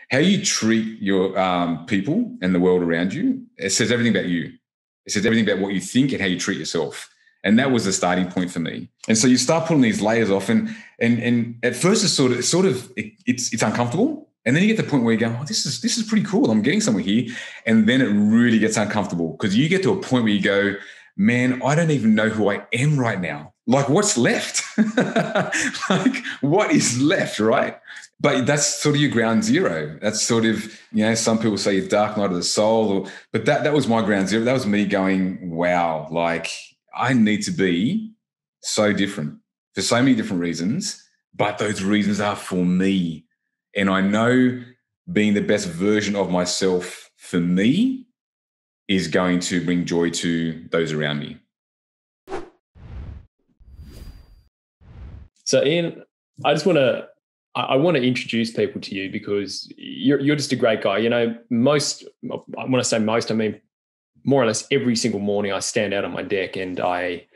how you treat your people and the world around you, it says everything about you. It says everything about what you think and how you treat yourself. And that was the starting point for me. And so you start pulling these layers off, and at first it's uncomfortable. And then you get to the point where you go, oh, this is pretty cool. I'm getting somewhere here. And then it really gets uncomfortable because you get to a point where you go, man, I don't even know who I am right now. Like, what's left? Like, what is left, right? But that's sort of your ground zero. That's sort of, some people say your dark night of the soul. But that was my ground zero. That was me going, wow, like I need to be so different for so many different reasons. But those reasons are for me. And I know being the best version of myself for me is going to bring joy to those around me. So Ian, I want to introduce people to you because you're just a great guy. When I say most, I mean more or less every single morning I stand out on my deck and I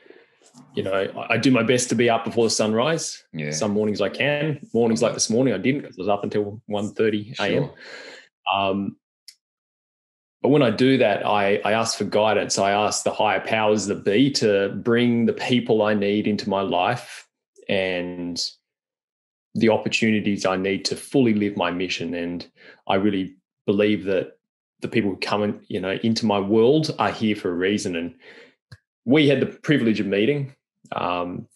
do my best to be up before the sunrise. Yeah. Some mornings I can. Mornings like this morning I didn't because I was up until 1:30 a.m. Sure. But when I do that, I ask for guidance. I ask the higher powers that be to bring the people I need into my life and the opportunities I need to fully live my mission. And I really believe that the people who come into my world are here for a reason. And we had the privilege of meeting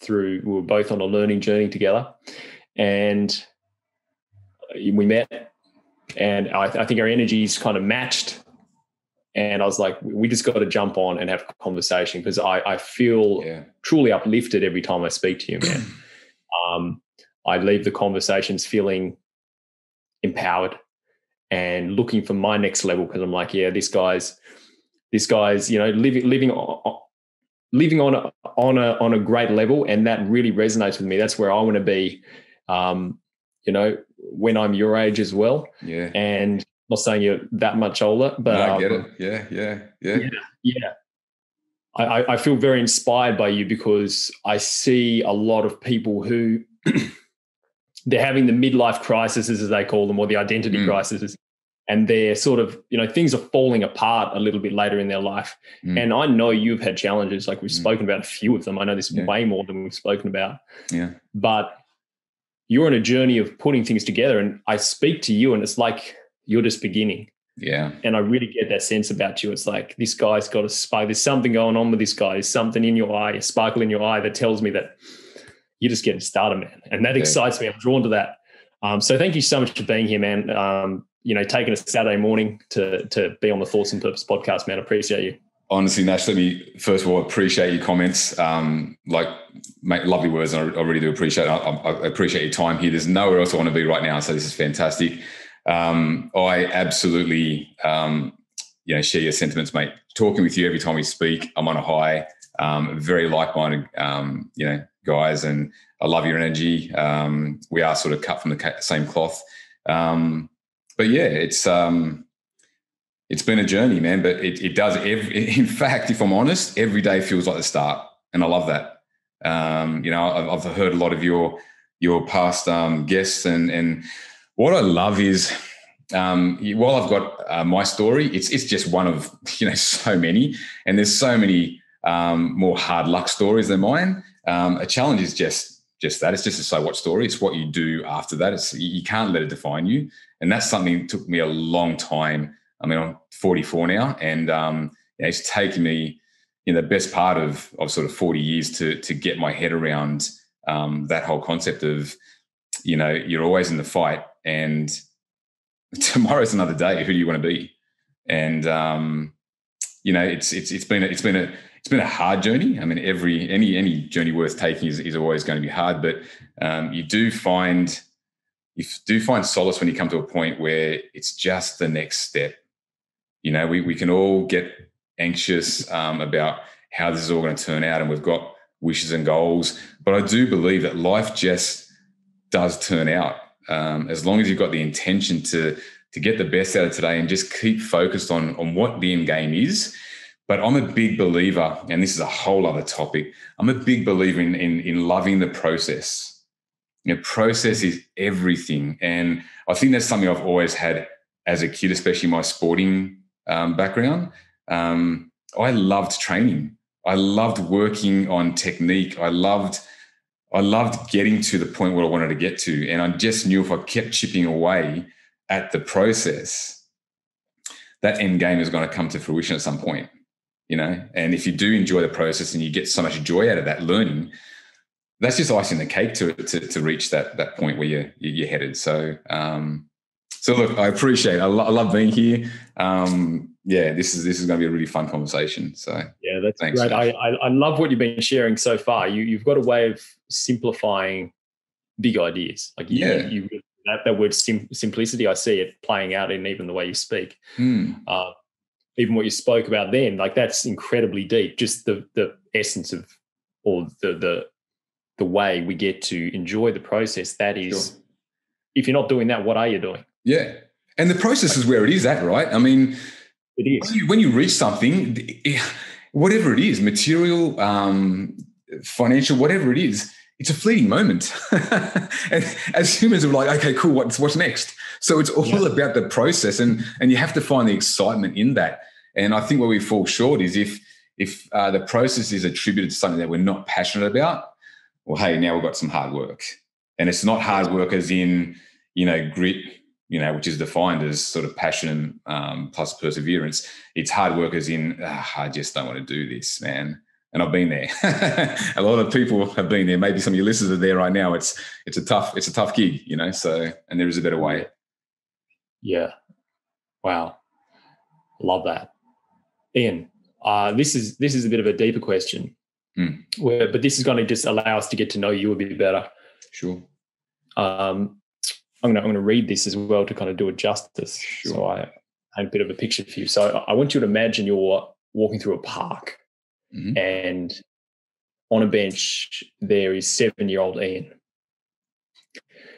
we were both on a learning journey together, and we met, and I think our energies kind of matched. And I was like, we just got to jump on and have a conversation because I feel truly uplifted every time I speak to you, man. I leave the conversations feeling empowered and looking for my next level because I'm like, this guy's living on a great level, and that really resonates with me. That's where I want to be, when I'm your age as well. Yeah. And I'm not saying you're that much older, but I get it. Yeah. I feel very inspired by you because I see a lot of people who they're having the midlife crises, as they call them, or the identity crises. And they're sort of, things are falling apart a little bit later in their life. And I know you've had challenges, like we've spoken about a few of them. I know there's way more than we've spoken about. Yeah. But you're on a journey of putting things together. And I speak to you and it's like you're just beginning. Yeah. And I really get that sense about you. It's like this guy's got a spark. There's something going on with this guy. There's something in your eye, a sparkle in your eye that tells me that you're just getting started, man. And that excites me. I'm drawn to that. So thank you so much for being here, man. Taking a Saturday morning to be on the Thoughts and Purpose podcast, man. I appreciate you. Honestly, Nash, let me first of all appreciate your comments. Mate, lovely words, and I really do appreciate it. I appreciate your time here. There's nowhere else I want to be right now, so this is fantastic. I absolutely, share your sentiments, mate. Talking with you every time we speak, I'm on a high. Very like-minded, guys, and I love your energy. We are sort of cut from the same cloth. But yeah, it's been a journey, man. But it does. In fact, if I'm honest, every day feels like the start, and I love that. I've heard a lot of your past guests, and what I love is while I've got my story, it's just one of so many, and there's so many more hard luck stories than mine. A challenge is just that. It's just a so what story. It's what you do after that. You can't let it define you. And that's something that took me a long time. I mean, I'm 44 now, and it's taken me the best part of sort of 40 years to get my head around that whole concept of, you're always in the fight, and tomorrow's another day. Who do you want to be? And it's been a hard journey. I mean, any journey worth taking is always going to be hard, but you do find solace when you come to a point where it's just the next step. We can all get anxious about how this is all going to turn out, and we've got wishes and goals, but I do believe that life just does turn out as long as you've got the intention to get the best out of today and just keep focused on what the end game is. But I'm a big believer, and this is a whole other topic, I'm a big believer in loving the process. Process is everything. And I think that's something I've always had as a kid, especially my sporting background. I loved training. I loved working on technique. I loved getting to the point where I wanted to get to. And I just knew if I kept chipping away at the process, that end game is going to come to fruition at some point, And if you do enjoy the process and you get so much joy out of that learning, that's just icing the cake to reach that point where you're headed. So look, I appreciate it. I love being here. This is going to be a really fun conversation. So yeah, that's thanks, great. I love what you've been sharing so far. You've got a way of simplifying big ideas. Like you that word simplicity, I see it playing out in even the way you speak. Even what you spoke about then, like that's incredibly deep. Just the essence of, or the way we get to enjoy the process. That is, sure. If you're not doing that, what are you doing? Yeah. And the process is where it is at, right? I mean, it is. When you reach something, whatever it is, material, financial, whatever it is, it's a fleeting moment. And as humans, we're like, okay, cool, what's next? So it's all about the process, and you have to find the excitement in that. And I think where we fall short is if the process is attributed to something that we're not passionate about, well, hey, now we've got some hard work. And it's not hard work as in, grit, which is defined as sort of passion plus perseverance. It's hard work as in, I just don't want to do this, man. And I've been there. A lot of people have been there. Maybe some of your listeners are there right now. It's a tough gig, So, and there is a better way. Yeah. Wow. Love that. Ian, this is a bit of a deeper question. But this is going to just allow us to get to know you a bit better. Sure. I'm going to read this as well to kind of do it justice. Sure. So I paint a bit of a picture for you. So I want you to imagine you're walking through a park, and on a bench there is 7-year-old Ian.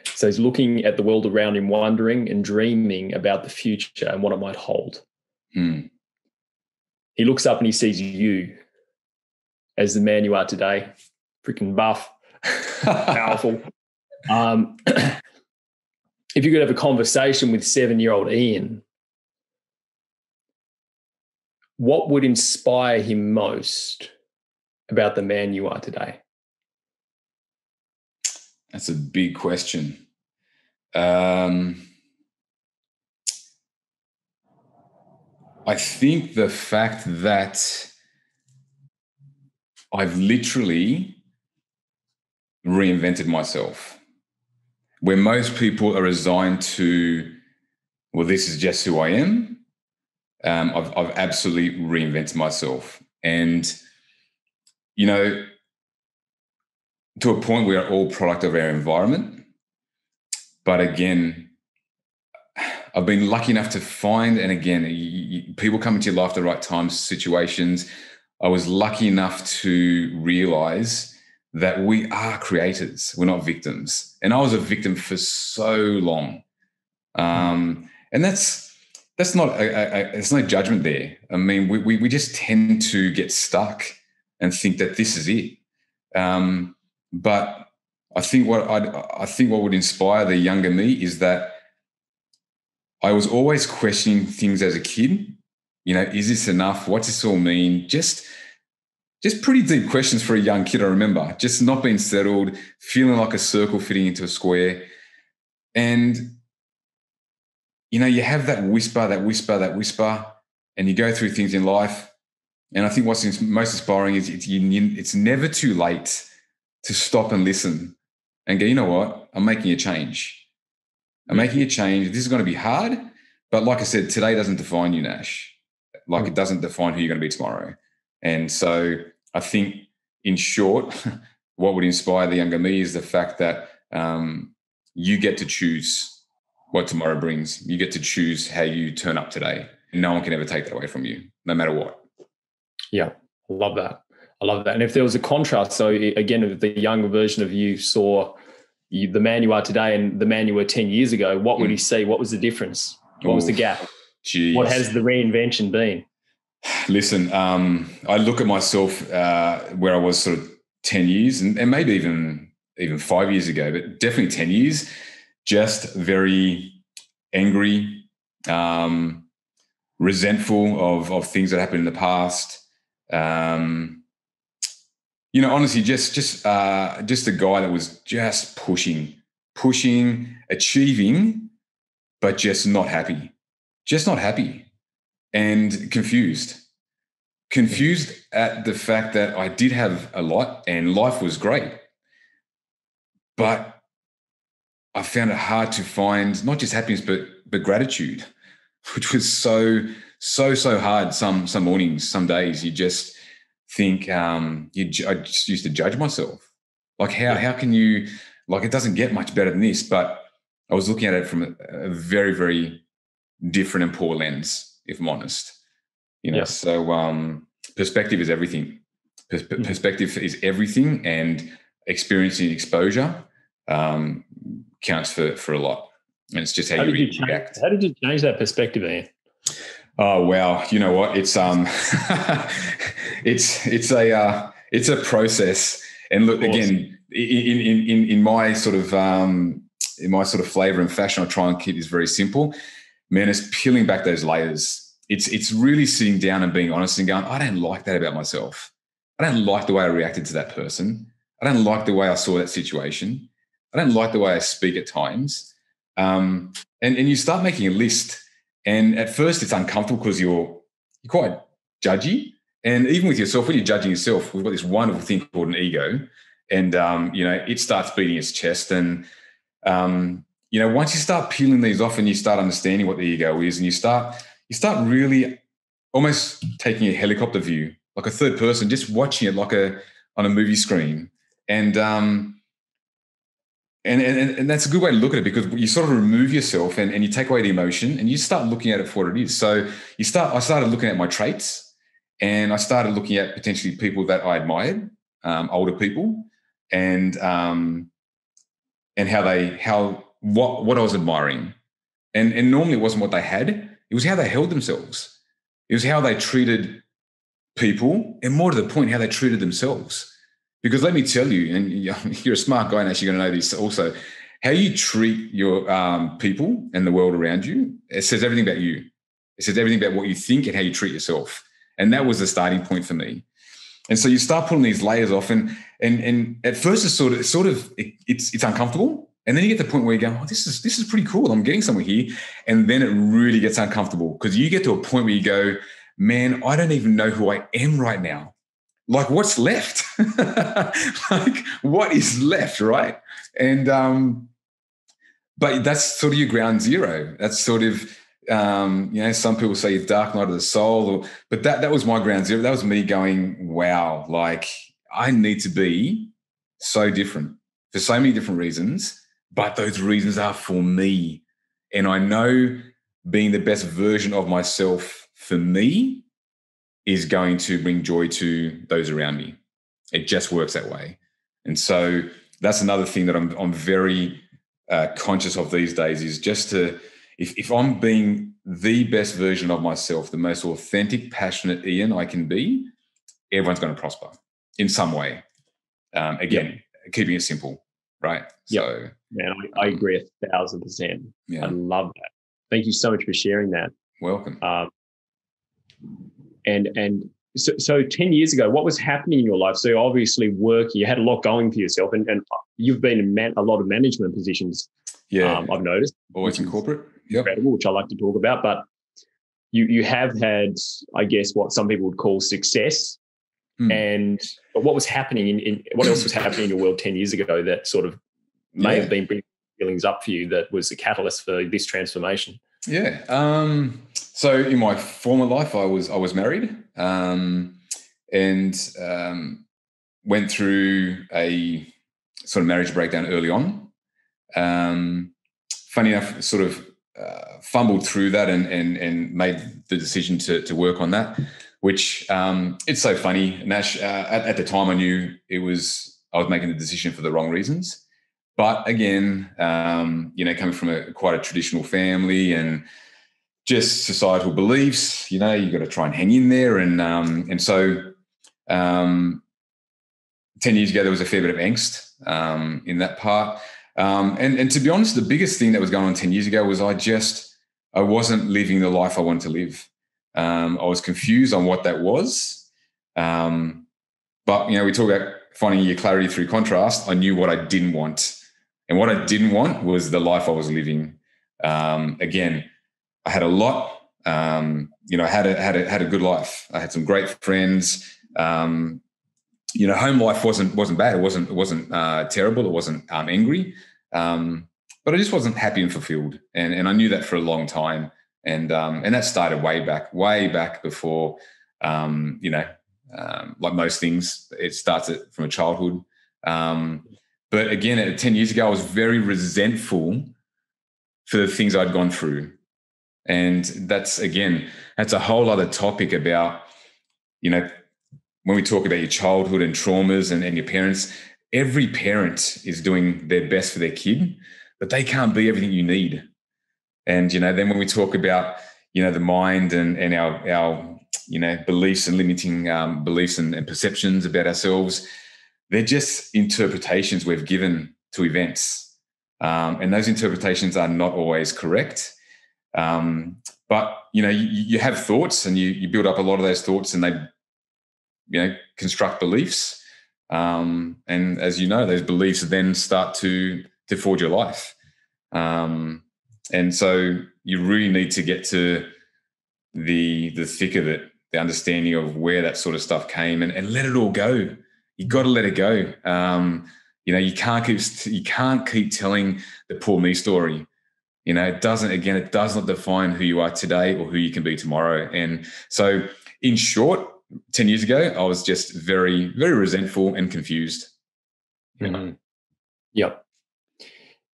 So he's looking at the world around him, wondering and dreaming about the future and what it might hold. He looks up and he sees you as the man you are today, freaking buff, powerful. If you could have a conversation with 7-year-old Ian, what would inspire him most about the man you are today? That's a big question. I think the fact that I've literally reinvented myself, where most people are resigned to, well, this is just who I am. I've absolutely reinvented myself. And, to a point we are all product of our environment. But again, I've been lucky enough to find, and again, people come into your life at the right times, situations. I was lucky enough to realize that we are creators. We're not victims. And I was a victim for so long. And that's not, it's no judgment there. I mean, we just tend to get stuck and think that this is it. But I think what would inspire the younger me is that I was always questioning things as a kid. Is this enough? What's this all mean? Just pretty deep questions for a young kid, I remember. Just not being settled, feeling like a circle fitting into a square. And, you have that whisper, and you go through things in life. And I think what's most inspiring is it's never too late to stop and listen and go, you know what? I'm making a change. This is going to be hard. But like I said, today doesn't define you, Nash. Like it doesn't define who you're going to be tomorrow. And so I think, in short, what would inspire the younger me is the fact that you get to choose what tomorrow brings. You get to choose how you turn up today. No one can ever take that away from you, no matter what. Yeah, I love that. And if there was a contrast, so again, if the younger version of you saw the man you are today and the man you were 10 years ago, what would he see? What was the difference? What was the gap? Geez. What has the reinvention been? Listen, I look at myself where I was sort of 10 years and maybe even even 5 years ago, but definitely 10 years, just very angry, resentful of things that happened in the past. Honestly, just a guy that was just pushing, achieving, but just not happy and confused at the fact that I did have a lot and life was great, but I found it hard to find not just happiness, but gratitude, which was so hard. Some mornings, some days, you just think, I just used to judge myself. Like, how can you, like, it doesn't get much better than this, but I was looking at it from a very, very different and poor lens, if I'm honest. So perspective is everything. Perspective is everything, and experiencing exposure counts for a lot. And it's just how you react. How did you change that perspective, Ian? Oh wow! You know what? It's it's a process. And look, again, in my sort of flavor and fashion, I try and keep this very simple. Man, it's peeling back those layers. It's really sitting down and being honest and going, I don't like that about myself. I don't like the way I reacted to that person. I don't like the way I saw that situation. I don't like the way I speak at times. And you start making a list. And at first it's uncomfortable because you're quite judgy. And even with yourself, when you're judging yourself, we've got this wonderful thing called an ego. And, it starts beating its chest. And, once you start peeling these off and you start understanding what the ego is, and you start really almost taking a helicopter view, like a third person, just watching it like on a movie screen. And that's a good way to look at it, because you sort of remove yourself and you take away the emotion and you start looking at it for what it is. So I started looking at my traits, and I started looking at potentially people that I admired, older people, and what I was admiring. And normally it wasn't what they had, it was how they held themselves. It was how they treated people, and more to the point, how they treated themselves. Because let me tell you, and you're a smart guy and actually going to know this also, how you treat your people and the world around you, it says everything about you. It says everything about what you think and how you treat yourself. And that was the starting point for me. And so you start pulling these layers off, and at first it's uncomfortable. And then you get to the point where you go, oh, this is pretty cool. I'm getting somewhere here. And then it really gets uncomfortable, because you get to a point where you go, man, I don't even know who I am right now. Like, what's left? Like, what is left, right? And but that's sort of your ground zero. That's sort of some people say your dark night of the soul, but that was my ground zero. That was me going, wow, like, I need to be so different for so many different reasons, but those reasons are for me. And I know being the best version of myself for me is going to bring joy to those around me. It just works that way. And so that's another thing that I'm very conscious of these days, is just to, if I'm being the best version of myself, the most authentic, passionate Ian I can be, everyone's going to prosper in some way. Keeping it simple, right? Yep. So, man, I agree 1,000%. Yeah. I love that. Thank you so much for sharing that. Welcome. So 10 years ago, what was happening in your life? So obviously working, you had a lot going for yourself, and you've been in a lot of management positions. Yeah, I've noticed. Always in corporate. Yep. Incredible, which I like to talk about. But you have had, I guess, what some people would call success. But what was happening what else was happening in your world 10 years ago that sort of may have been bringing feelings up for you that was a catalyst for this transformation? Yeah. So in my former life, I was married, and went through a sort of marriage breakdown early on. Funny enough, sort of fumbled through that and made the decision to work on that, which it's so funny, Nash. At the time, I knew I was making the decision for the wrong reasons. But again, coming from quite a traditional family and just societal beliefs, you've got to try and hang in there. And so 10 years ago, there was a fair bit of angst in that part. And to be honest, the biggest thing that was going on 10 years ago was I wasn't living the life I wanted to live. I was confused on what that was. But, we talk about finding your clarity through contrast. I knew what I didn't want. And what I didn't want was the life I was living. Again, I had a lot. I had a good life. I had some great friends. Home life wasn't bad. It wasn't terrible. It wasn't angry. But I just wasn't happy and fulfilled. And I knew that for a long time. And that started way back before, like most things, it starts from a childhood. But again, at 10 years ago, I was very resentful for the things I'd gone through. And that's a whole other topic about, when we talk about your childhood and traumas and your parents, every parent is doing their best for their kid, but they can't be everything you need. And, then when we talk about, the mind and our beliefs and limiting beliefs and perceptions about ourselves, they're just interpretations we've given to events. And those interpretations are not always correct. But, you have thoughts and you build up a lot of those thoughts and they, construct beliefs. And as you know, those beliefs then start to forge your life. And so you really need to get to the thick of it, the understanding of where that sort of stuff came and let it all go. You got to let it go. You can't keep telling the poor me story. It does not define who you are today or who you can be tomorrow. And so in short, 10 years ago, I was just very, very resentful and confused. Mm-hmm. Yep.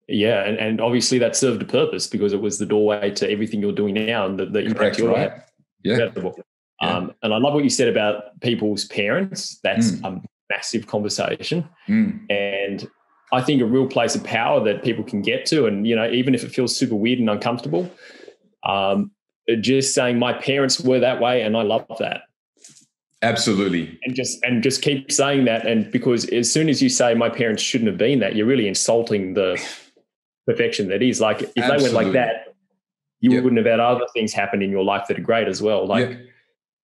Yeah. And obviously that served a purpose because it was the doorway to everything you're doing now and the impact you're having. Yeah. Incredible. Yeah. And I love what you said about people's parents. That's a massive conversation. And I think a real place of power that people can get to, and, even if it feels super weird and uncomfortable, just saying my parents were that way and I love that. Absolutely. And just keep saying that. And because as soon as you say my parents shouldn't have been that, you're really insulting the perfection that is. Like if they went like that, you wouldn't have had other things happen in your life that are great as well. Like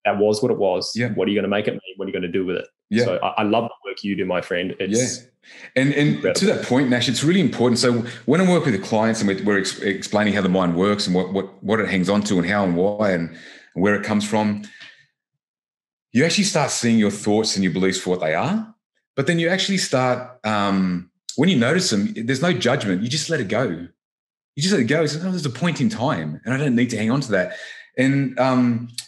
that was what it was. Yeah. What are you going to make it mean? What are you going to do with it? Yeah. So I love the work you do, my friend. It's And to that point, Nash, it's really important. So when I work with the clients and we're explaining how the mind works and what it hangs on to and how and why and where it comes from, you actually start seeing your thoughts and your beliefs for what they are. But then you actually start, when you notice them, there's no judgment. You just let it go. You just let it go. It's there's a point in time and I don't need to hang on to that. And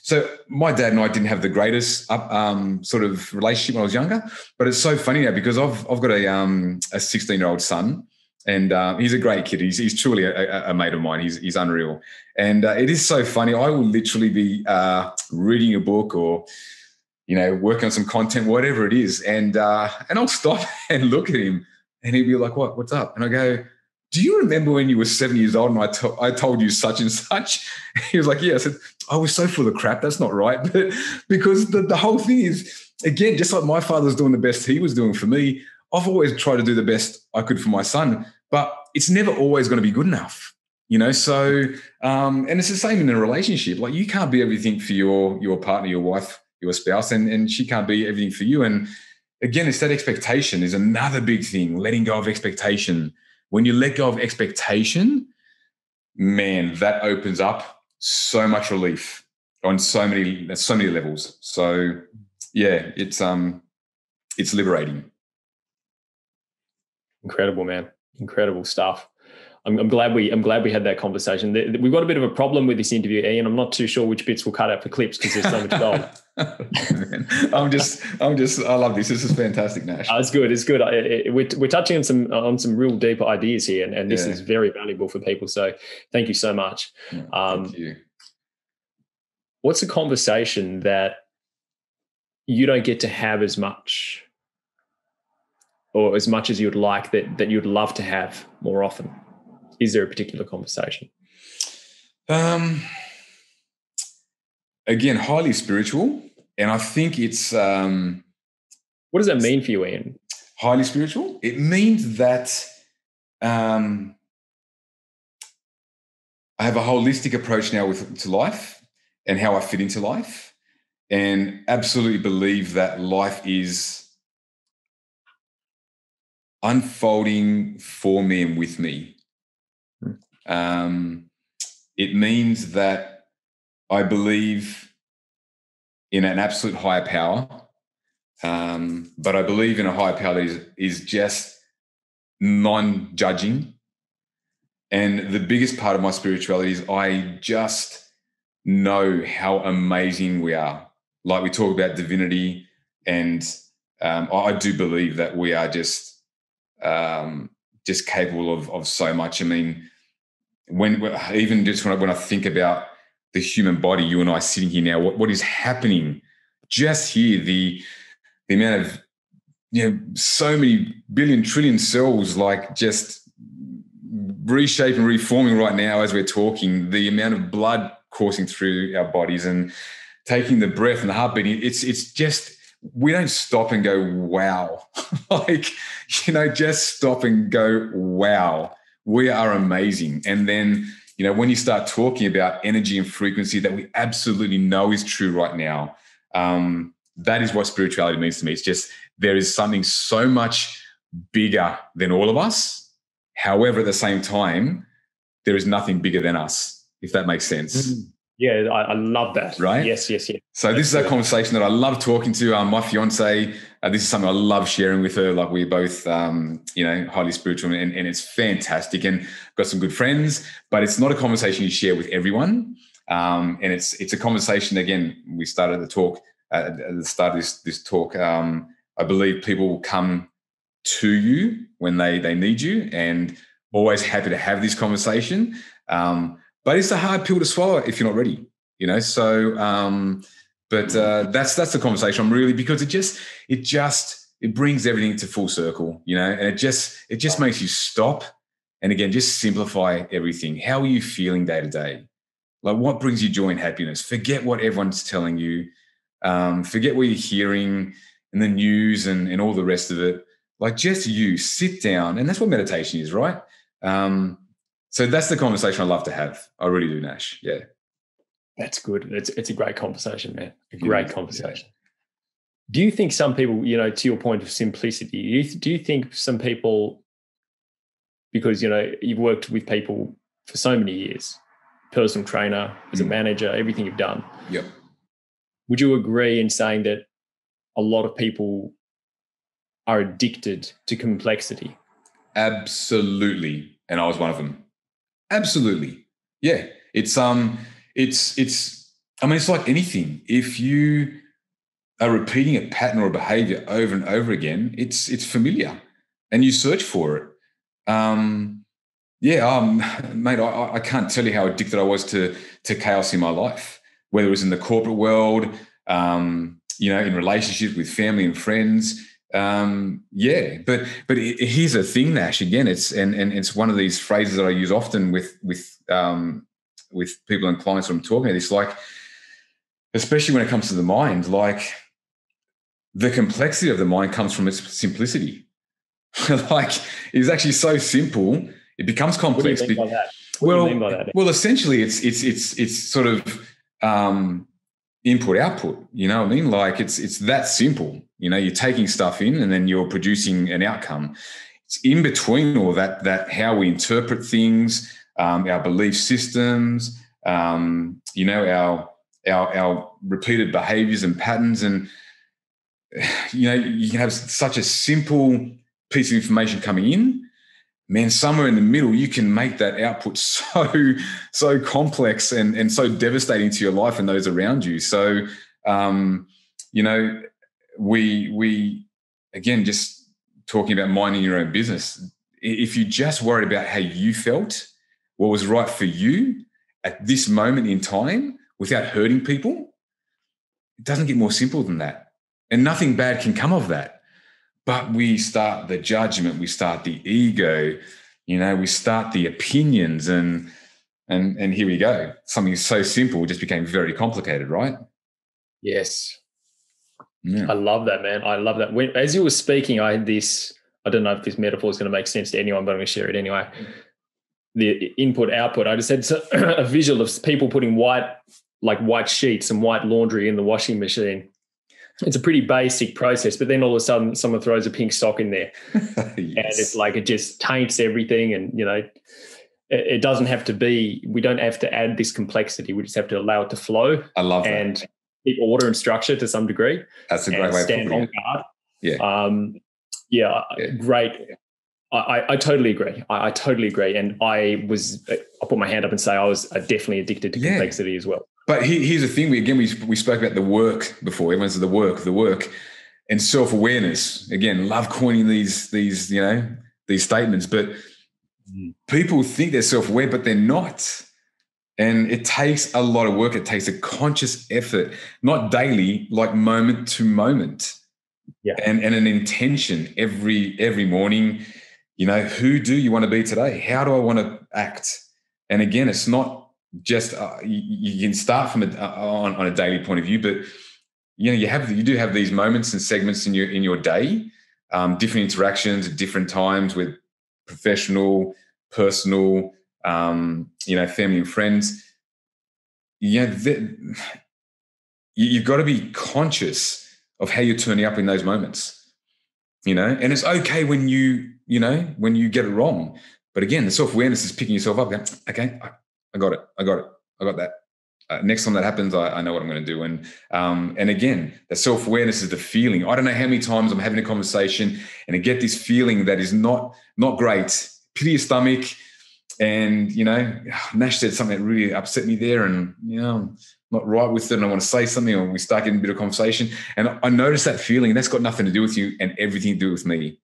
so my dad and I didn't have the greatest sort of relationship when I was younger, but it's so funny now because I've got a 16-year-old son and he's a great kid. He's truly a mate of mine. He's unreal. And it is so funny. I will literally be reading a book or, working on some content, whatever it is. And I'll stop and look at him and he'll be like, what's up? And I go, do you remember when you were 7 years old and I told you such and such? He was like, yeah. I said, I was so full of crap. That's not right. But because the whole thing is, again, just like my father was doing the best he was doing for me, I've always tried to do the best I could for my son, but it's never always going to be good enough, So, and it's the same in a relationship. Like you can't be everything for your partner, your wife, your spouse, and she can't be everything for you. And again, it's that expectation is another big thing, letting go of expectation. When you let go of expectation, man, that opens up so much relief on so many levels. So yeah, it's liberating. Incredible, man. Incredible stuff. I'm glad we had that conversation. We've got a bit of a problem with this interview, Ian. I'm not too sure which bits we'll cut out for clips because there's so much gold. I love this. This is fantastic, Nash. It's good. It's good. We're touching on some real deep ideas here, and this is very valuable for people. So thank you so much. Thank you. What's a conversation that you don't get to have as much, or as much as you'd like that you'd love to have more often? Is there a particular conversation? Again, highly spiritual. And I think it's... what does that mean for you, Ian? highly spiritual? It means that I have a holistic approach now to life and how I fit into life, and absolutely believe that life is unfolding for me and with me. It means that I believe in an absolute higher power, but I believe in a higher power that is just non-judging. And the biggest part of my spirituality is I just know how amazing we are. Like we talk about divinity, and I do believe that we are just capable of so much. I mean, when I think about the human body, you and I sitting here now, what is happening just here, the amount of, so many billion trillion cells like just reshaping, reforming right now as we're talking, the amount of blood coursing through our bodies and taking the breath and the heartbeat, it's just, we don't stop and go, wow. Just stop and go, wow, we are amazing. And then, when you start talking about energy and frequency that we absolutely know is true right now, that is what spirituality means to me. It's just, there is something so much bigger than all of us. However, at the same time, there is nothing bigger than us, if that makes sense. Yeah, I love that. Right? Yes. So That's this is a conversation that I love talking to my fiance. This is something I love sharing with her. Like we're both, highly spiritual, and it's fantastic. And got some good friends, but it's not a conversation you share with everyone. And it's a conversation. Again, we started the talk at the start of this talk. I believe people will come to you when they need you, and always happy to have this conversation. But it's a hard pill to swallow if you're not ready, So, that's the conversation. I'm really, because it brings everything to full circle, and it just makes you stop and again just simplify everything. How are you feeling day to day? Like, what brings you joy and happiness? Forget what everyone's telling you. Forget what you're hearing in the news and all the rest of it. Like, just you sit down, and that's what meditation is, right? So that's the conversation I love to have. I really do, Nash. Yeah. That's good. It's a great conversation, man. A great conversation. Yeah. Do you think some people, to your point of simplicity, do you think some people, because, you've worked with people for so many years, personal trainer, as a manager, everything you've done. Yep. Would you agree in saying that a lot of people are addicted to complexity? Absolutely. And I was one of them. Absolutely. Yeah. It's like anything. If you are repeating a pattern or a behavior over and over again, it's familiar and you search for it. Mate, I can't tell you how addicted I was to chaos in my life, whether it was in the corporate world, in relationships with family and friends. But here's the thing, Nash. Again, it's one of these phrases that I use often with people and clients when I'm talking about this. Like, especially when it comes to the mind, like the complexity of the mind comes from its simplicity. Like, it's actually so simple, it becomes complex. What do you mean by that? What do you mean by that? Well, essentially, it's sort of input output. You know what I mean? Like it's that simple. You're taking stuff in and then you're producing an outcome. It's in between all that how we interpret things, our belief systems, our repeated behaviors and patterns, and you can have such a simple piece of information coming in. Man, somewhere in the middle, you can make that output so complex and so devastating to your life and those around you. So, we again, just talking about minding your own business. If you just worried about how you felt, what was right for you at this moment in time without hurting people, it doesn't get more simple than that. And nothing bad can come of that. But we start the judgment, we start the ego, we start the opinions, and here we go. Something so simple just became very complicated, right? Yes. Yeah. I love that, man. I love that. As you were speaking, I had this, I don't know if this metaphor is going to make sense to anyone, but I'm going to share it anyway. The input output. I just had a visual of people putting white sheets and white laundry in the washing machine. It's a pretty basic process, but then all of a sudden someone throws a pink sock in there. Yes. And it's like, it just taints everything. And, it doesn't have to be, we don't have to add this complexity. We just have to allow it to flow. I love that. And keep order and structure to some degree. That's a great way of stand putting on it. guard. Yeah. Great. I totally agree. I totally agree. And I'll put my hand up and say I was definitely addicted to complexity as well. But here's the thing. We spoke about the work before. Everyone said the work and self-awareness. Again, love coining these statements, but people think they're self-aware, but they're not. And it takes a lot of work. It takes a conscious effort, not daily, like moment to moment. Yeah. And an intention every morning. Who do you want to be today? How do I want to act? And again, it's not just you can start from on a daily point of view, but you do have these moments and segments in your day, different interactions at different times with professional, personal, family and friends. You've got to be conscious of how you're turning up in those moments, and it's okay when you get it wrong. But again, the self-awareness is picking yourself up. Going, okay, I got it. I got that. Next time that happens, I know what I'm going to do. And again, the self-awareness is the feeling. I don't know how many times I'm having a conversation and I get this feeling that is not great, pit of your stomach. And, Nash said something that really upset me there, and, I'm not right with it, and I want to say something, or we start getting a bit of conversation. And I notice that feeling, and that's got nothing to do with you and everything to do with me.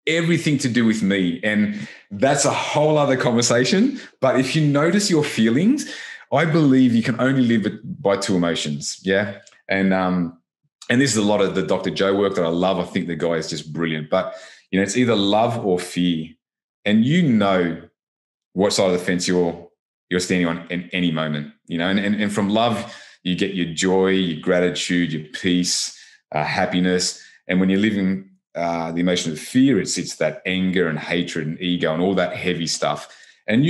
Everything to do with me. And that's a whole other conversation. But if you notice your feelings, I believe you can only live by two emotions. Yeah. And this is a lot of the Dr. Joe work that I love. I think the guy is just brilliant. But, it's either love or fear. And what side of the fence you're standing on in any moment, and from love, you get your joy, your gratitude, your peace, happiness. And when you're living the emotion of fear, it sits that anger and hatred and ego and all that heavy stuff. And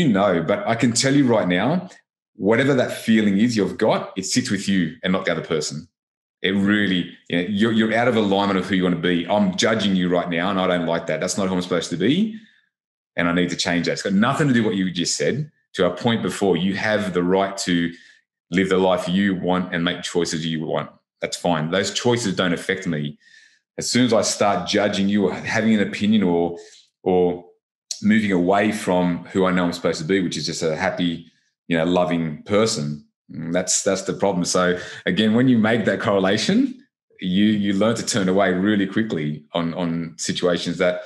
but I can tell you right now, whatever that feeling is you've got, it sits with you and not the other person. It really, you're out of alignment of who you want to be. I'm judging you right now, and I don't like that. That's not who I'm supposed to be. And I need to change that. It's got nothing to do with what you just said. To our point before, you have the right to live the life you want and make choices you want. That's fine. Those choices don't affect me. As soon as I start judging you or having an opinion or moving away from who I know I'm supposed to be, which is just a happy, loving person, that's the problem. So again, when you make that correlation, you learn to turn away really quickly on situations that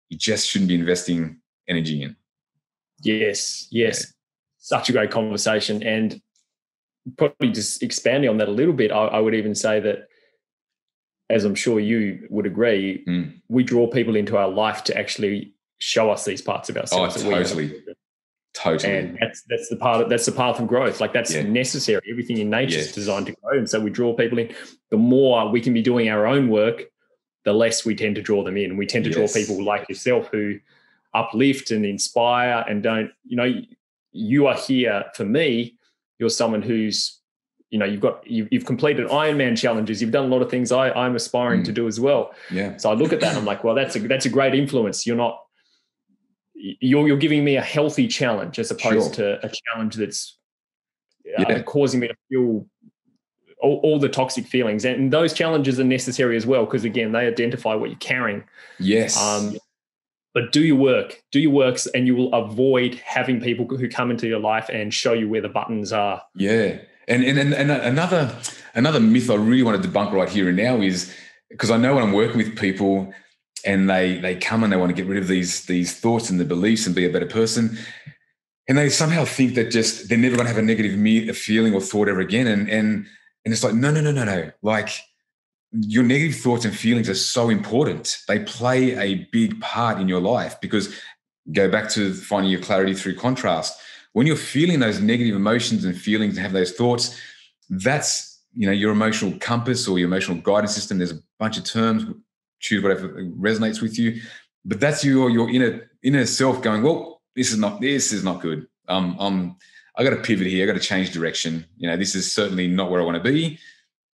you just shouldn't be investing energy in. Yes. Yeah. Such a great conversation. And probably just expanding on that a little bit, I would even say that, as I'm sure you would agree, we draw people into our life to actually show us these parts of ourselves. Totally. And that's the path of growth. Like that's necessary. Everything in nature is designed to grow. And so we draw people in. The more we can be doing our own work, the less we tend to draw them in. We tend to draw people like yourself who uplift and inspire and don't, you are here for me. You're someone who's, you've completed Ironman challenges. You've done a lot of things I'm aspiring to do as well. Yeah. So I look at that and I'm like, well, that's a great influence. You're giving me a healthy challenge as opposed to a challenge that's causing me to feel all the toxic feelings. And those challenges are necessary as well, because again, they identify what you're carrying. Yes. But do your work, and you will avoid having people who come into your life and show you where the buttons are. Yeah. And another myth I really want to debunk right here and now is, because I know when I'm working with people and they come and they want to get rid of these thoughts and the beliefs and be a better person, and they somehow think that they're never going to have a negative feeling or thought ever again. And it's like, no. Like, your negative thoughts and feelings are so important. They play a big part in your life, because go back to finding your clarity through contrast. When you're feeling those negative emotions and feelings and have those thoughts, that's your emotional compass or your emotional guidance system. There's a bunch of terms, choose whatever resonates with you. But that's your inner self going, well, this is not good. I got to pivot here. I got to change direction. This is certainly not where I want to be.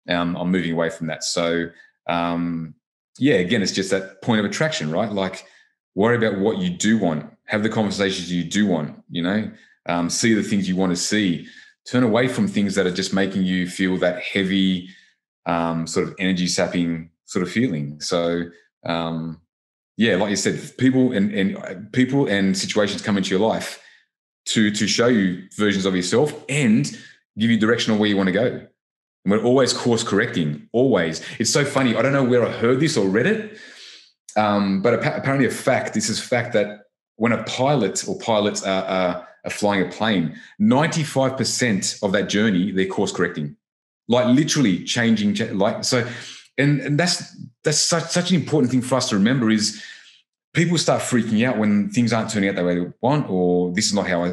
I'm moving away from that. So, again, it's just that point of attraction, right? Like, worry about what you do want. Have the conversations you do want, see the things you want to see. Turn away from things that are just making you feel that heavy, sort of energy sapping sort of feeling. So, like you said, people and situations come into your life to show you versions of yourself and give you direction on where you want to go. And we're always course correcting, always. It's so funny. I don't know where I heard this or read it, but apparently this is fact that when a pilot or pilots are flying a plane, 95% of that journey, they're course correcting, like literally changing. And that's such an important thing for us to remember is people start freaking out when things aren't turning out the way they want, or this is not how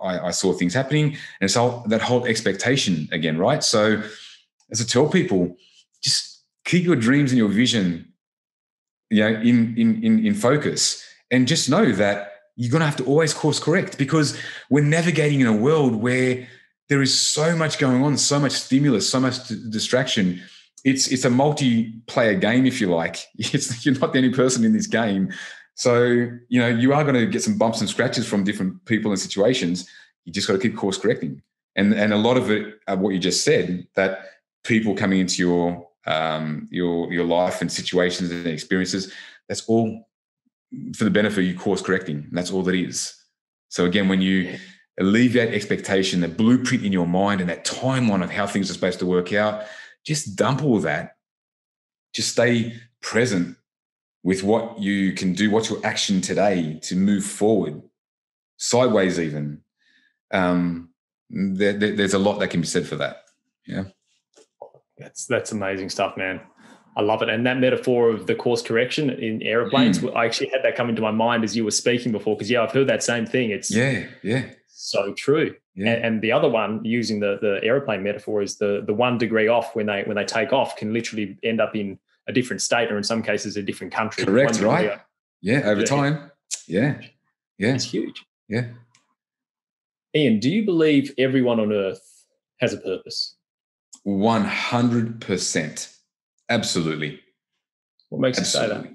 I saw things happening. And so that whole expectation again, right? So as I tell people, just keep your dreams and your vision, in focus, and just know that you're going to have to always course correct, because we're navigating in a world where there is so much going on, so much stimulus, so much distraction. It's a multiplayer game, if you like. You're not the only person in this game. So, you are going to get some bumps and scratches from different people and situations. You just got to keep course correcting. And a lot of it, what you just said, that people coming into your life and situations and experiences, that's all for the benefit of you course correcting. And that's all that is. So again, when you alleviate expectation, the blueprint in your mind and that timeline of how things are supposed to work out, just dump all that. Just stay present with what you can do, what's your action today to move forward, sideways even. There's a lot that can be said for that. Yeah. That's amazing stuff, man. I love it. And that metaphor of the course correction in airplanes, I actually had that come into my mind as you were speaking before, because I've heard that same thing. It's so true. Yeah. And the other one, using the airplane metaphor, is the 1 degree off when they take off can literally end up in a different state, or in some cases a different country. Correct, right? Over time. Yeah. It's huge. Yeah. Ian, do you believe everyone on earth has a purpose? 100%. Absolutely. What makes you say that?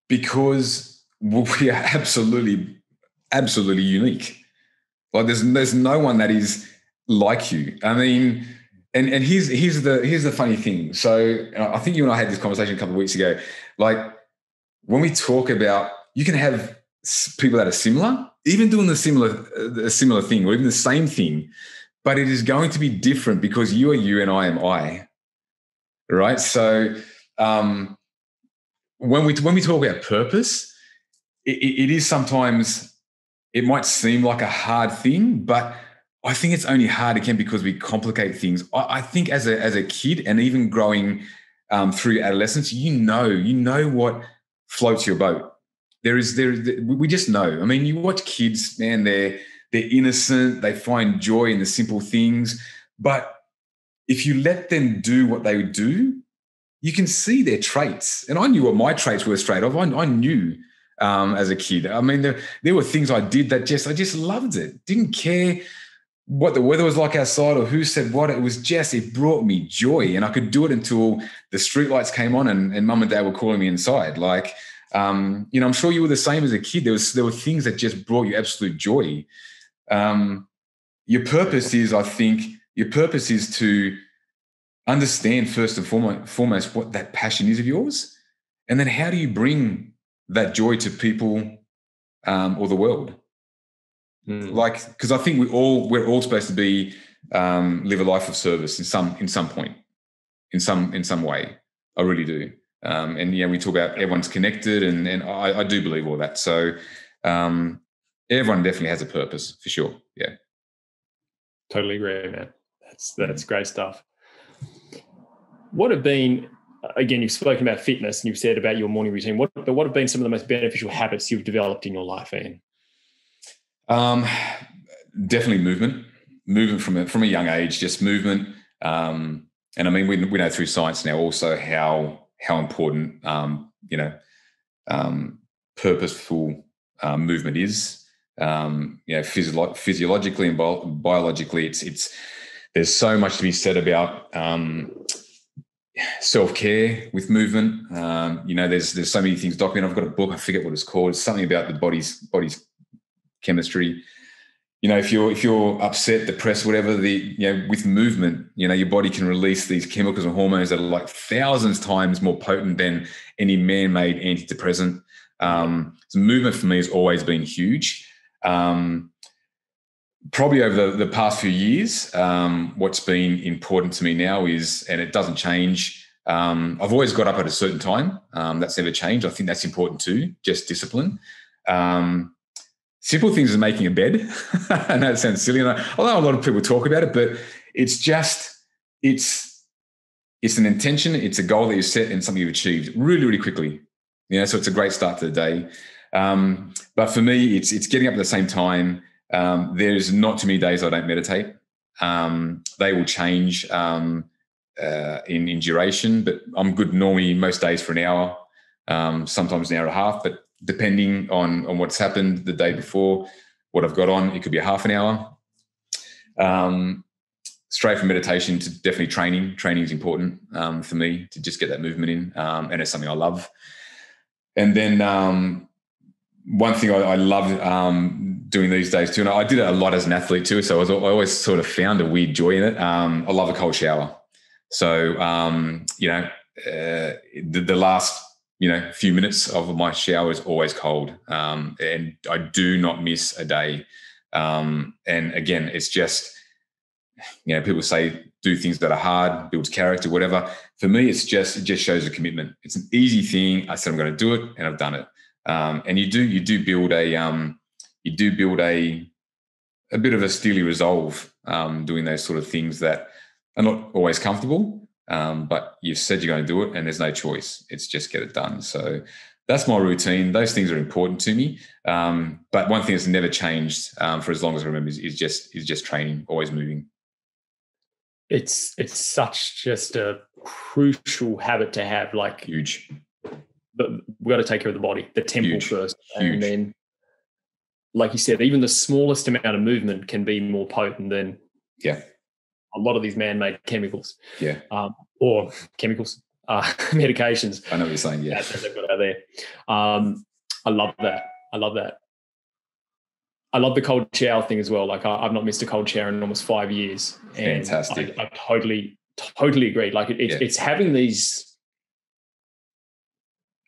Because we are absolutely unique. Like there's no one that is like you. I mean, and here's the funny thing. So I think you and I had this conversation a couple of weeks ago. Like when we talk about, you can have people that are similar, even doing a similar thing, or even the same thing, but it is going to be different because you are you and I am I, right? So when we talk about purpose, it is sometimes, it might seem like a hard thing, but I think it's only hard again because we complicate things. I think as a kid, and even growing through adolescence, you know what floats your boat. We just know. I mean, you watch kids, man, they're innocent. They find joy in the simple things. But if you let them do what they do, you can see their traits. And I knew what my traits were straight off. I knew as a kid. I mean, there were things I did that I just loved it. Didn't care what the weather was like outside or who said what. It brought me joy. And I could do it until the streetlights came on and mum and dad were calling me inside. Like, I'm sure you were the same as a kid. There were things that just brought you absolute joy. Your purpose is to understand first and foremost what that passion is of yours, and then how do you bring that joy to people or the world? Like, because I think we're all supposed to be live a life of service in some point, in some way. I really do. And we talk about everyone's connected, and I do believe all that. So everyone definitely has a purpose for sure. Yeah. Totally agree, man. That's great stuff. What have been, again, you've spoken about fitness and you've said about your morning routine. What have been some of the most beneficial habits you've developed in your life, Ian? Definitely movement. movement from a young age, just movement. And I mean, we know through science now also how important, purposeful movement is. Physiologically and biologically, there's so much to be said about self-care with movement. There's so many things documented. I've got a book, I forget what it's called. It's something about the body's chemistry. If you're upset, depressed, whatever, with movement, your body can release these chemicals and hormones that are like thousands times more potent than any man-made antidepressant. So movement for me has always been huge. Probably over the past few years, what's been important to me now is, and it doesn't change, I've always got up at a certain time. That's never changed. I think that's important too, just discipline. Simple things as making a bed. I know it sounds silly, and I know a lot of people talk about it, but it's an intention, it's a goal that you set and something you've achieved really, really quickly. So it's a great start to the day. But for me, it's getting up at the same time. There's not too many days I don't meditate. They will change in duration, but I'm good normally most days for an hour, sometimes an hour and a half, but depending on what's happened the day before, what I've got on, it could be a half an hour. Straight from meditation to definitely training. Training is important for me to just get that movement in, and it's something I love. And then one thing I love doing these days too, and I did it a lot as an athlete too, so I always sort of found a weird joy in it. I love a cold shower. So, the last few minutes of my shower is always cold, and I do not miss a day. And again, it's just, people say do things that are hard, builds character, whatever. For me, it just shows a commitment. It's an easy thing. I said I'm going to do it, and I've done it. And you do build a bit of a steely resolve doing those sort of things that are not always comfortable. But you've said you're going to do it, and there's no choice. It's just get it done. So that's my routine. Those things are important to me. But one thing that's never changed for as long as I remember is just training, always moving. It's such just a crucial habit to have. Like huge. But we've got to take care of the body, the temple huge. first, Huge. And then, like you said, even the smallest amount of movement can be more potent than a lot of these man-made chemicals. Yeah. Or chemicals, medications. I know what you're saying. Yeah. That they've got out there. I love that. I love the cold shower thing as well. Like I've not missed a cold shower in almost 5 years. And fantastic. I totally agree. Like it's having these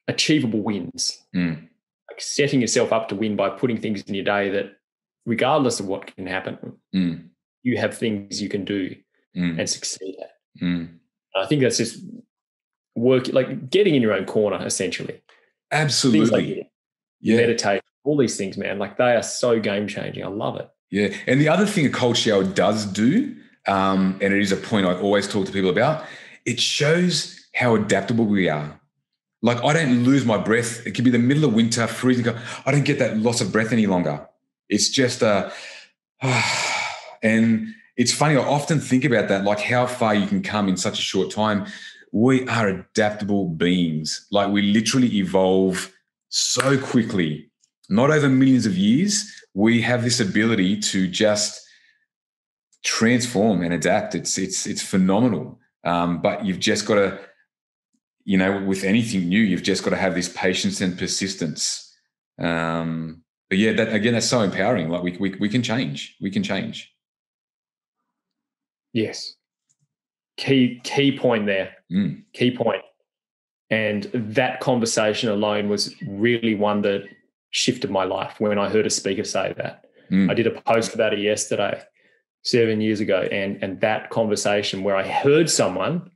achievable wins, like setting yourself up to win by putting things in your day that regardless of what can happen, you have things you can do and succeed at. I think that's just work, like getting in your own corner, essentially. Absolutely. Like meditate, all these things, man, like they are so game changing. I love it. Yeah. And the other thing a cold shower does do, and it is a point I always talk to people about, it shows how adaptable we are. Like I don't lose my breath. It could be the middle of winter, freezing. I don't get that loss of breath any longer. It's just and it's funny. I often think about that, like how far you can come in such a short time. We are adaptable beings. Like we literally evolve so quickly, not over millions of years. We have this ability to just transform and adapt. It's phenomenal. But you've just got to, with anything new, you've just got to have this patience and persistence. But yeah, that's so empowering. Like we can change. We can change. Yes. Key point there. Key point. And that conversation alone was really one that shifted my life when I heard a speaker say that. I did a post about it yesterday, 7 years ago. And that conversation where I heard someone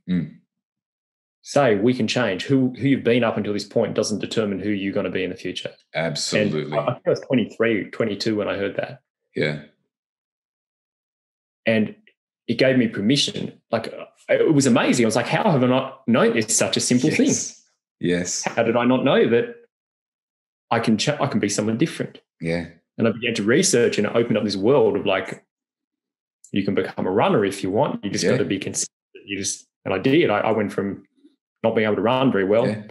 say, we can change. Who you've been up until this point doesn't determine who you're going to be in the future. Absolutely. And I think I was 23, 22 when I heard that. Yeah. And it gave me permission. Like it was amazing. I was like, how have I not known it's such a simple thing? Yes. How did I not know that I can be someone different? Yeah. And I began to research and it opened up this world of like, you can become a runner if you want. You just got to be consistent. And I did. I went from not being able to run very well. Yeah.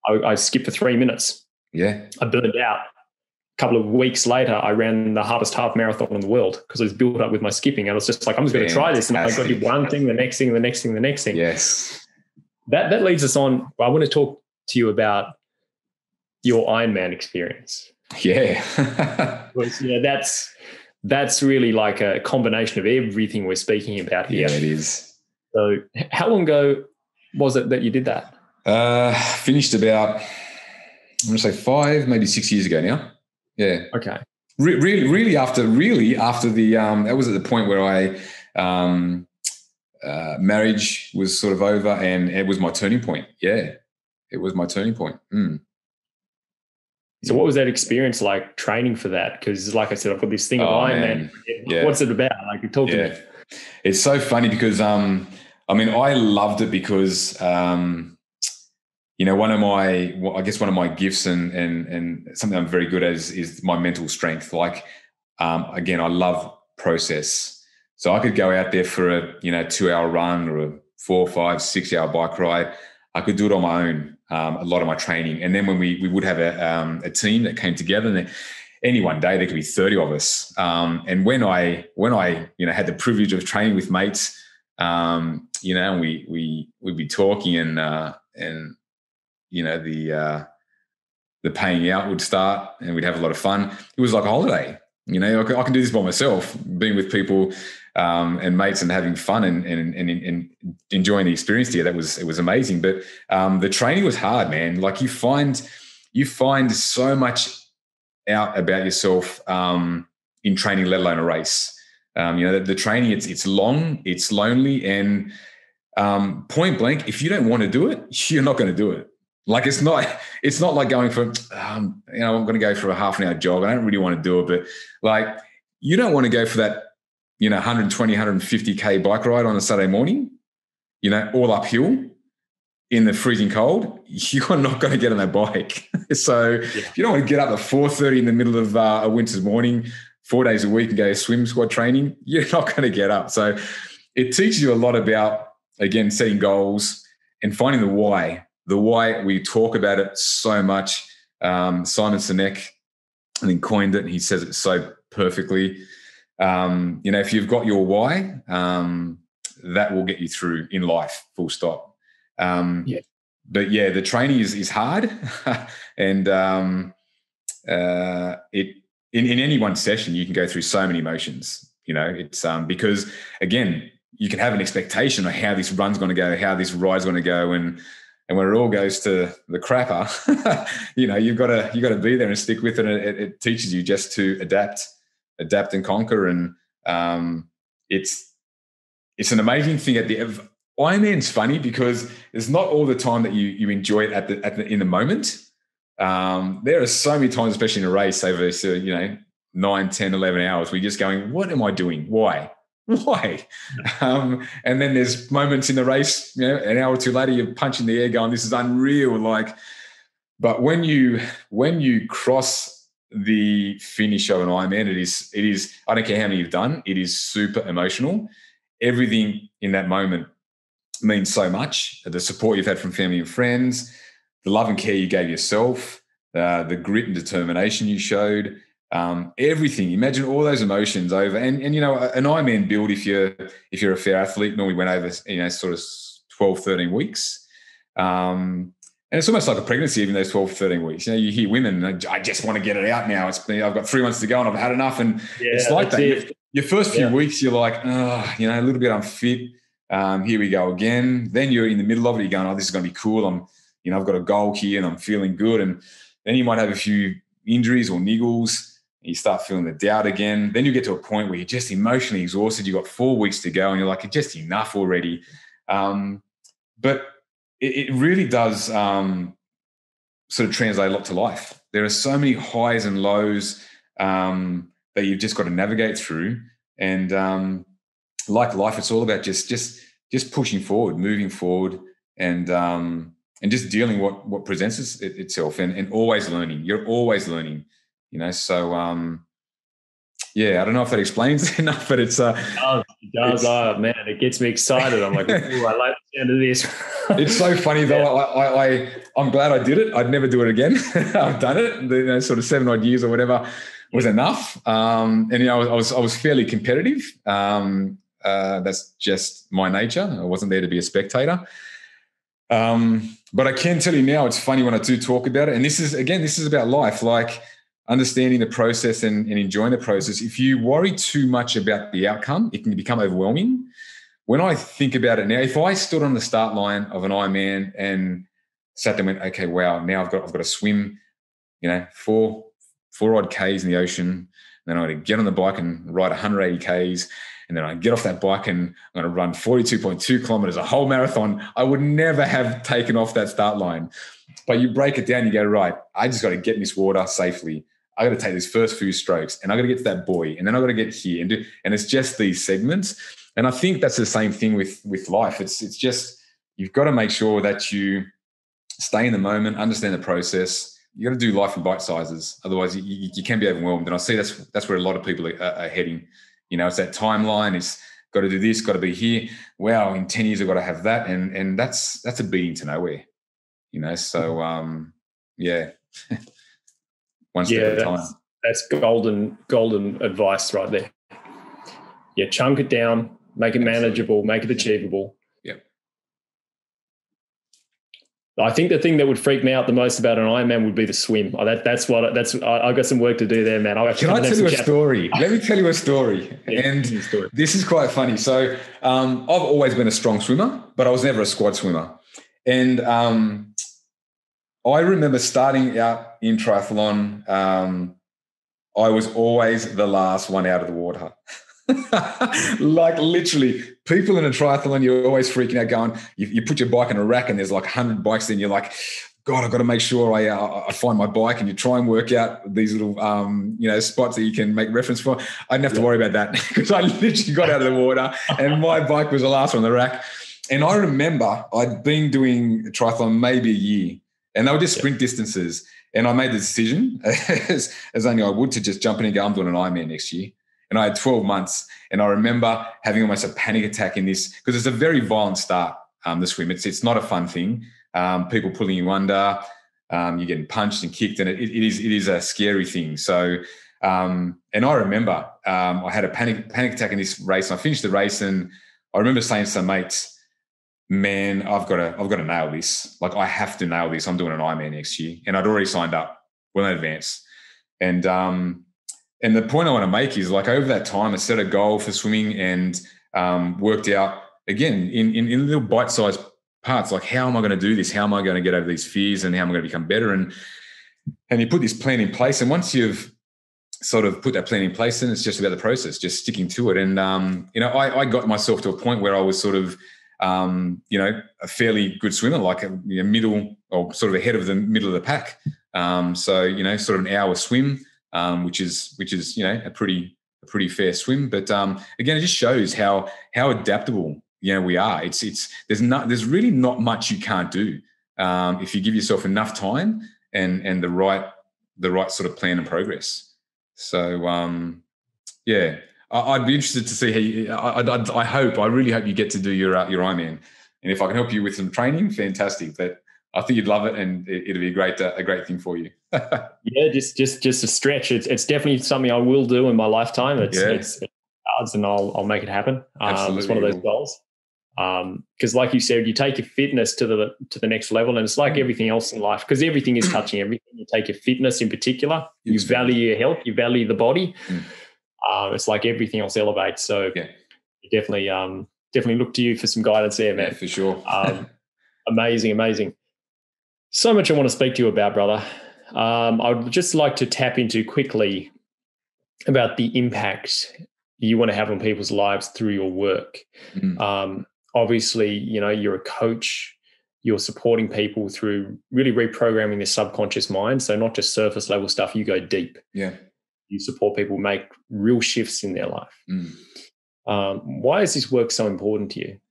I skipped for 3 minutes. Yeah. I burned out. A couple of weeks later, I ran the hardest half marathon in the world because I was built up with my skipping. And I was just like, I'm just going to try this. And I got to do one thing, the next thing, the next thing, the next thing. Yes. That leads us on. I want to talk to you about your Ironman experience. Yeah. Because, that's really like a combination of everything we're speaking about here. Yeah, it is. So how long ago was it that you did that? Finished about, I'm going to say 5, maybe 6 years ago now. Yeah. Okay. Really after the, that was at the point where marriage was sort of over, and it was my turning point. Yeah. It was my turning point. So what was that experience like training for that? Because like I said, I've got this thing of Ironman. Yeah. What's it about? Like, talk to me. It's so funny because, I loved it because, one of my gifts and something I'm very good at is my mental strength. Like, again, I love process. So I could go out there for a 2-hour run or a 4, 5, 6 hour bike ride. I could do it on my own. A lot of my training, and then when we would have a team that came together, and any one day there could be 30 of us. And when I had the privilege of training with mates, and we'd be talking, and the paying out would start, and we'd have a lot of fun. It was like a holiday. I can do this by myself, being with people and mates and having fun and enjoying the experience here. It was amazing. But the training was hard, man. Like you find so much out about yourself in training, let alone a race. The training, it's long, it's lonely, and point blank, if you don't want to do it, you're not going to do it. Like it's not like going for, I'm going to go for a half an hour jog. I don't really want to do it, but like you don't want to go for that, 120, 150K bike ride on a Saturday morning, all uphill in the freezing cold. You're not going to get on that bike. So if you don't want to get up at 4:30 in the middle of a winter's morning, 4 days a week and go swim squad training, you're not going to get up. So it teaches you a lot about, again, setting goals and finding the why. The why, we talk about it so much. Simon Sinek, I think, coined it, and he says it so perfectly. If you've got your why, that will get you through in life, full stop. But the training is hard. And in any one session, you can go through so many emotions. It's because, again, you can have an expectation of how this run's going to go, how this ride's going to go, and when it all goes to the crapper, you've got to be there and stick with it. And it teaches you just to adapt and conquer. And it's an amazing thing. Ironman's funny because it's not all the time that you enjoy it in the moment. There are so many times, especially in a race over 9, 10, 11 hours, we're just going, what am I doing? Why? And then there's moments in the race, an hour or two later, you're punching the air going, this is unreal. But when you cross the finish of an Ironman, it is, I don't care how many you've done, it is super emotional. Everything in that moment means so much. The support you've had from family and friends, the love and care you gave yourself, the grit and determination you showed, everything. Imagine all those emotions over, and an Ironman build, if you're a fair athlete, normally went over sort of 12, 13 weeks, and it's almost like a pregnancy, even those 12, 13 weeks. You hear women, I just want to get it out now. I've got 3 months to go and I've had enough, and it's like that. Your first few weeks, you're like, a little bit unfit. Here we go again. Then you're in the middle of it. You're going, this is going to be cool. I've got a goal here and I'm feeling good. And then you might have a few injuries or niggles. You start feeling the doubt again. Then you get to a point where you're just emotionally exhausted. You've got 4 weeks to go and you're like, it's just enough already. But it really does sort of translate a lot to life. There are so many highs and lows that you've just got to navigate through. And like life, it's all about just pushing forward, moving forward, and just dealing what presents itself, and always learning. You're always learning. So I don't know if that explains enough, but it's does. Oh man, it gets me excited. I'm like, ooh, I like the sound of this. It's so funny though. I'm glad I did it. I'd never do it again. I've done it. Sort of 7 odd years or whatever was enough. And I was fairly competitive. That's just my nature. I wasn't there to be a spectator. But I can tell you now, it's funny when I do talk about it. And this is about life, like understanding the process and enjoying the process. If you worry too much about the outcome, it can become overwhelming. When I think about it now, if I stood on the start line of an Ironman and sat there and went, okay, wow, now I've got to swim, 4 odd Ks in the ocean. Then I'm going to get on the bike and ride 180 Ks. And then I get off that bike and I'm going to run 42.2 kilometers, a whole marathon. I would never have taken off that start line. But you break it down, you go, right, I just got to get in this water safely. I got to take these first few strokes and I got to get to that buoy. And then I got to get here. And it's just these segments. And I think that's the same thing with life. It's just, you've got to make sure that you stay in the moment, understand the process. You got to do life in bite sizes. Otherwise you can be overwhelmed. And I see that's where a lot of people are heading. It's that timeline. It's got to do this, got to be here. Wow, in 10 years I've got to have that. And that's a beating to nowhere. So yeah. One step at a time. That's golden advice right there. Yeah, chunk it down, make it manageable, make it achievable. Yep. I think the thing that would freak me out the most about an Ironman would be the swim. I got some work to do there, man. Can I tell you a story? Let me tell you a story. Yeah, and this is quite funny. So I've always been a strong swimmer, but I was never a squad swimmer. And I remember starting out in triathlon, I was always the last one out of the water. Like literally, people in a triathlon, you're always freaking out going, you put your bike in a rack and there's like 100 bikes, then you're like, God, I've got to make sure I find my bike, and you try and work out these little, spots that you can make reference for. I didn't have to worry about that because I literally got out of the water and my bike was the last one on the rack. And I remember I'd been doing triathlon maybe a year, and they were just sprint distances. And I made the decision, as only I would, to just jump in and go, I'm doing an Ironman next year. And I had 12 months. And I remember having almost a panic attack in this, because it's a very violent start, the swim. It's not a fun thing. People pulling you under, you're getting punched and kicked, and it is a scary thing. So, and I remember I had a panic attack in this race. And I finished the race, and I remember saying to some mates, man, I've got to nail this. Like, I have to nail this. I'm doing an Ironman next year. And I'd already signed up well in advance. And the point I want to make is, like, over that time, I set a goal for swimming and worked out, again, in little bite-sized parts, like, how am I going to do this? How am I going to get over these fears, and how am I going to become better? And you put this plan in place. And once you've sort of put that plan in place, then it's just about the process, just sticking to it. And, I got myself to a point where I was sort of, a fairly good swimmer, like a middle, or sort of ahead of the middle of the pack. So, sort of an hour swim, which is a pretty fair swim. But again, it just shows how adaptable we are. There's really not much you can't do if you give yourself enough time and the right sort of plan and progress. So yeah. I'd be interested to see how I really hope you get to do your Ironman. And if I can help you with some training, fantastic. But I think you'd love it, and it'll be a great thing for you. Yeah, just a stretch. It's definitely something I will do in my lifetime. It's cards, and I'll make it happen. It's one of those goals. Because, like you said, you take your fitness to the next level, and it's like everything else in life, because everything is touching everything. You take your fitness in particular, you value your health, you value the body. It's like everything else elevates. So you definitely look to you for some guidance there, man. Yeah, for sure. Amazing. So much I want to speak to you about, brother. I would just like to tap into quickly about the impact you want to have on people's lives through your work. Obviously, you're a coach. You're supporting people through really reprogramming their subconscious mind. So not just surface level stuff, you go deep. Yeah. You support people make real shifts in their life. Why is this work so important to you?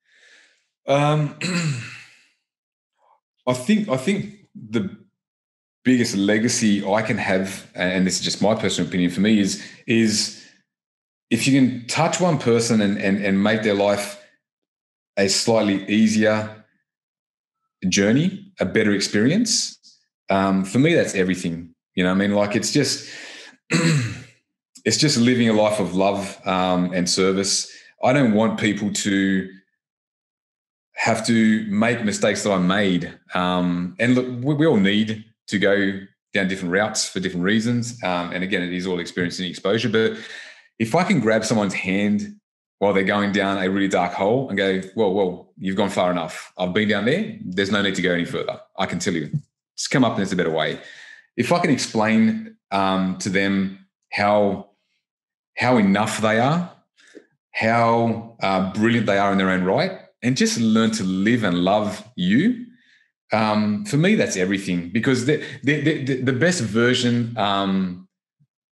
I think the biggest legacy I can have, and this is just my personal opinion for me, is if you can touch one person and make their life a slightly easier journey, a better experience, for me, that's everything. You know what I mean? Like, it's just it's just living a life of love and service. I don't want people to have to make mistakes that I made. And look, we all need to go down different routes for different reasons. And again, it is all experience and exposure. But if I can grab someone's hand while they're going down a really dark hole and go, well, you've gone far enough. I've been down there. There's no need to go any further. I can tell you, just come up and there's a better way. If I can explain to them how enough they are, how brilliant they are in their own right, and just learn to live and love you, for me, that's everything. Because the best version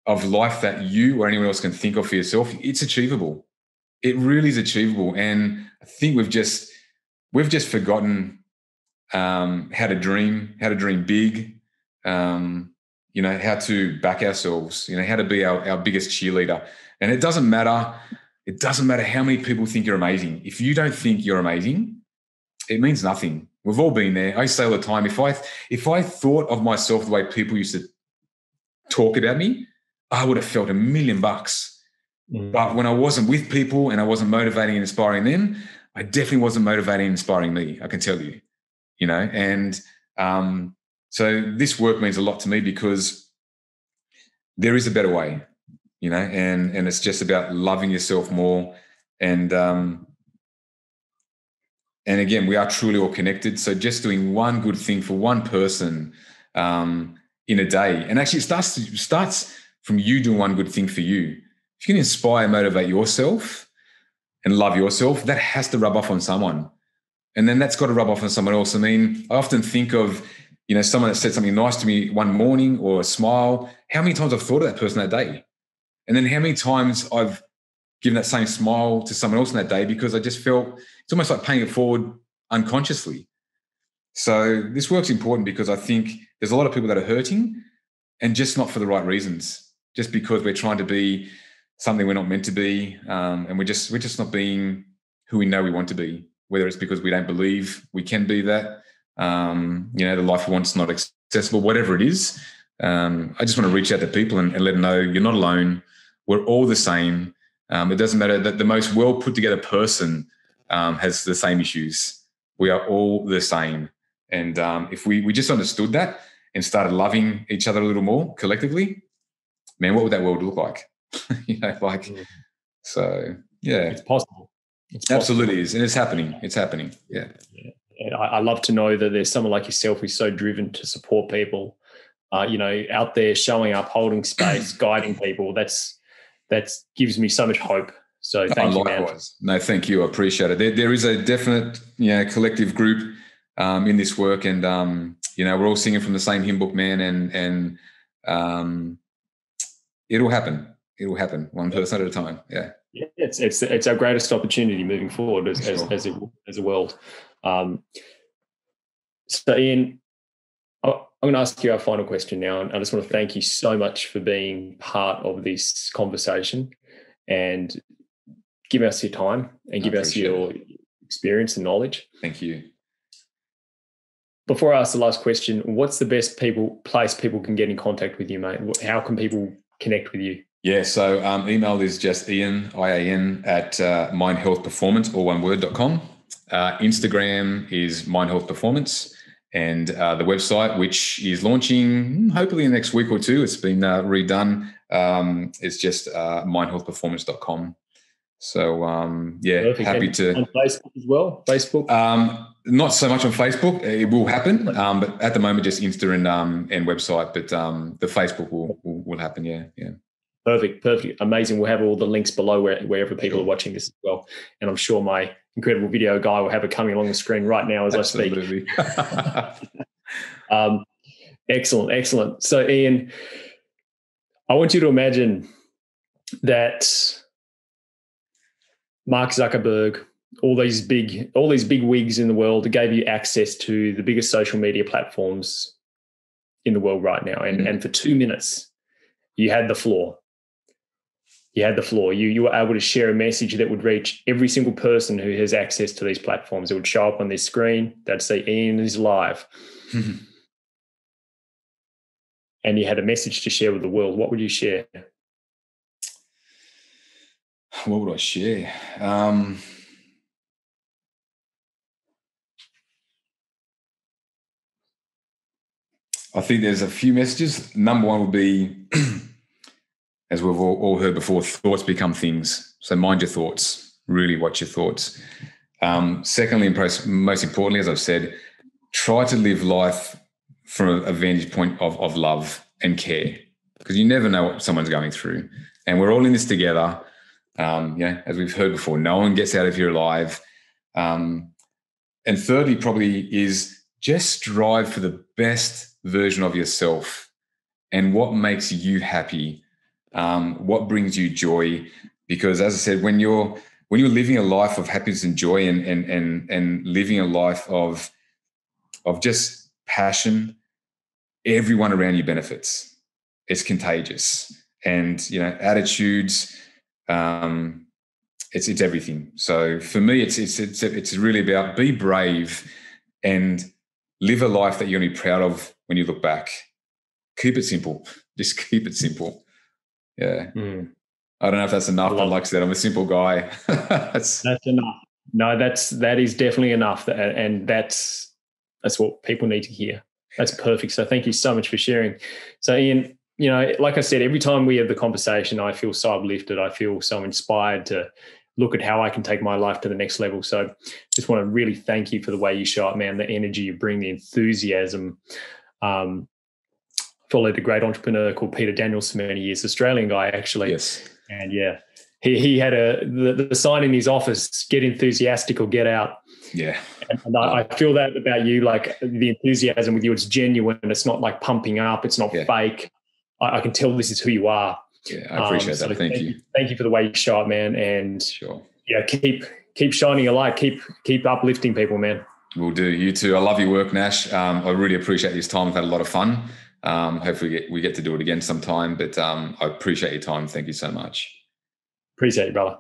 of life that you or anyone else can think of for yourself, it's achievable. It really is achievable. And I think we've just forgotten how to dream big, how to back ourselves, how to be our biggest cheerleader. And it doesn't matter how many people think you're amazing. If you don't think you're amazing, it means nothing. We've all been there. I say all the time, if I thought of myself the way people used to talk about me, I would have felt $1 million. But when I wasn't with people and I wasn't motivating and inspiring them, I definitely wasn't motivating and inspiring me, I can tell you, and so this work means a lot to me because there is a better way, and it's just about loving yourself more. And again, we are truly all connected. So just doing one good thing for one person in a day, and actually it starts from you doing one good thing for you. If you can inspire and motivate yourself and love yourself, that has to rub off on someone. And then that's got to rub off on someone else. I mean, I often think of, someone that said something nice to me one morning or a smile. How many times I've thought of that person that day? And then how many times I've given that same smile to someone else in that day because I just felt it's almost like paying it forward unconsciously. So this work's important because I think there's a lot of people that are hurting and just not for the right reasons, just because we're trying to be something we're not meant to be. And we're just not being who we know we want to be, whether it's because we don't believe we can be that, the life we want is not accessible, whatever it is. I just want to reach out to people and let them know you're not alone. We're all the same. It doesn't matter that the most well put together person has the same issues. We are all the same. And if we just understood that and started loving each other a little more collectively, man, what would that world look like? So, yeah. It's possible. Absolutely is. And it's happening. It's happening. Yeah. And I love to know that there's someone like yourself who's so driven to support people, out there showing up, holding space, guiding people. That gives me so much hope. So thank you, man. No, thank you. I appreciate it. There is a definite, collective group in this work, and we're all singing from the same hymn book, man. And it'll happen. It'll happen one person at a time. Yeah. Yeah, it's our greatest opportunity moving forward as a world. So Ian, I'm going to ask you our final question now, and I just want to thank you so much for being part of this conversation and give us your time and give us your experience and knowledge. Thank you. Before I ask the last question, what's the best place people can get in contact with you, mate? How can people connect with you? Yeah, so email is just Ian, IAN, at mindhealthperformance, all one word.com. Instagram is mindhealthperformance. And the website, which is launching hopefully in the next week or two, it's been redone. It's just mindhealthperformance.com. So, Perfect. happy to. On Facebook as well? Facebook? Not so much on Facebook. It will happen. But at the moment, just Insta and website. But the Facebook will happen, yeah. Perfect. Amazing. We'll have all the links below wherever people are watching this as well. And I'm sure my incredible video guy will have it coming along the screen right now as Absolutely. I speak. Excellent. So Ian, I want you to imagine that Mark Zuckerberg, all these big wigs in the world gave you access to the biggest social media platforms in the world right now. And for 2 minutes, you had the floor. You had the floor. You were able to share a message that would reach every single person who has access to these platforms. It would show up on this screen. They'd say Ian is live. And you had a message to share with the world. What would you share? What would I share? I think there's a few messages. Number one would be, as we've all heard before, thoughts become things. So mind your thoughts. Really watch your thoughts. Secondly, and most importantly, as I've said, try to live life from a vantage point of love and care, because you never know what someone's going through. And we're all in this together. As we've heard before, no one gets out of here alive. And thirdly, probably is just strive for the best version of yourself and what makes you happy, what brings you joy. Because as I said, when you're living a life of happiness and joy and living a life of just passion, everyone around you benefits. It's contagious. And, attitudes, it's everything. So for me, it's really about be brave and live a life that you're going to be proud of when you look back. Keep it simple. Just keep it simple. Yeah. I don't know if that's enough, but like I said, I'm a simple guy. That's enough. No, that is definitely enough. And that's what people need to hear. That's perfect. So thank you so much for sharing. So Ian, like I said, every time we have the conversation, I feel so uplifted. I feel so inspired to look at how I can take my life to the next level. So just want to really thank you for the way you show up, man, the energy you bring, the enthusiasm. Followed a great entrepreneur called Peter Daniels for many years, Australian guy, actually. Yes. And yeah, he had the sign in his office, get enthusiastic or get out. Yeah. And I feel that about you, like the enthusiasm with you, it's genuine. It's not like pumping up. It's not fake. I can tell this is who you are. Yeah, I appreciate that. Thank you. Thank you for the way you show up, man. And sure. Yeah, keep shining a light. Keep uplifting people, man. Will do. You too. I love your work, Nash. I really appreciate this time. I've had a lot of fun. Hopefully we get to do it again sometime, but I appreciate your time. Thank you so much. Appreciate it, brother.